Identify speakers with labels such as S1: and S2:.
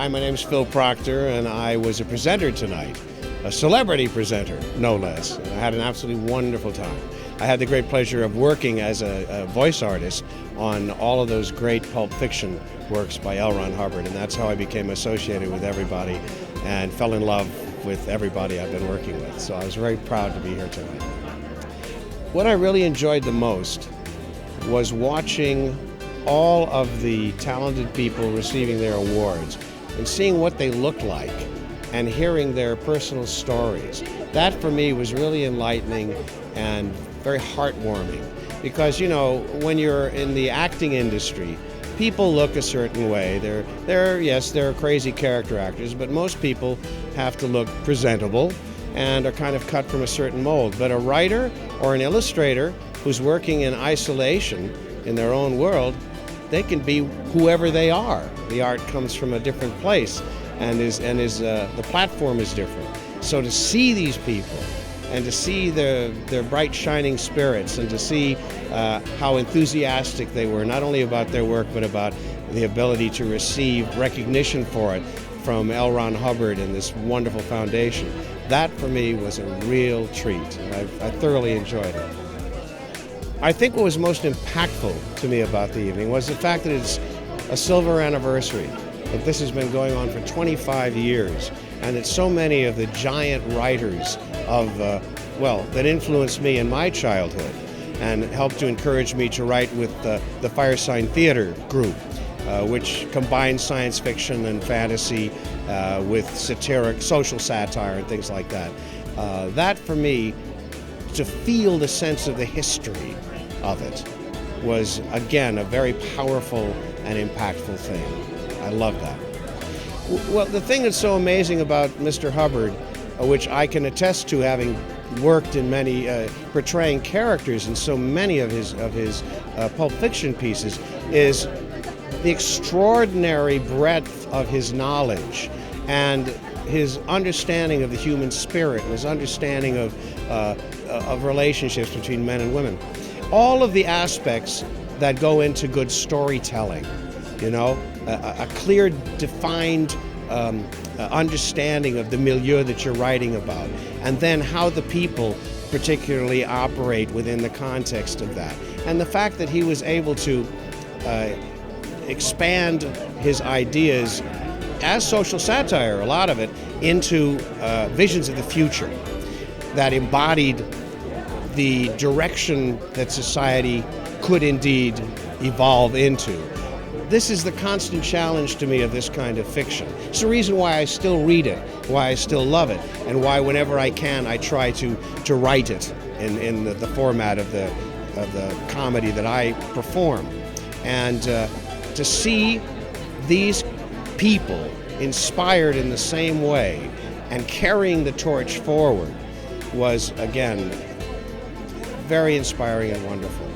S1: Hi, my name is Phil Proctor, and I was a presenter tonight, a celebrity presenter, no less. And I had an absolutely wonderful time. I had the great pleasure of working as a voice artist on all of those great Pulp Fiction works by L. Ron Hubbard, and that's how I became associated with everybody and fell in love with everybody I've been working with. So I was very proud to be here tonight. What I really enjoyed the most was watching all of the talented people receiving their awards and seeing what they looked like and hearing their personal stories. That for me was really enlightening and very heartwarming, because you know, when you're in the acting industry, people look a certain way. There are crazy character actors, but most people have to look presentable and are kind of cut from a certain mold. But a writer or an illustrator who's working in isolation in their own world, they can be whoever they are. The art comes from a different place, and the platform is different. So to see these people and to see their bright shining spirits and to see how enthusiastic they were, not only about their work but about the ability to receive recognition for it from L. Ron Hubbard and this wonderful foundation, that for me was a real treat, and I thoroughly enjoyed it. I think what was most impactful to me about the evening was the fact that it's a silver anniversary, that this has been going on for 25 years, and that so many of the giant writers that influenced me in my childhood and helped to encourage me to write with the Firesign Theater group, which combines science fiction and fantasy with satiric, social satire and things like that. That for me, to feel the sense of the history of it was, again, a very powerful and impactful thing. I love that. Well, the thing that's so amazing about Mr. Hubbard, which I can attest to having worked in many, portraying characters in so many of his Pulp Fiction pieces, is the extraordinary breadth of his knowledge and his understanding of the human spirit and his understanding of relationships between men and women. All of the aspects that go into good storytelling, you know, a clear, defined understanding of the milieu that you're writing about, and then how the people particularly operate within the context of that. And the fact that he was able to expand his ideas as social satire, a lot of it, into visions of the future that embodied the direction that society could indeed evolve into. This is the constant challenge to me of this kind of fiction. It's the reason why I still read it, why I still love it, and why whenever I can I try to write it in the format of the comedy that I perform. And to see these people inspired in the same way and carrying the torch forward was, again, very inspiring and wonderful.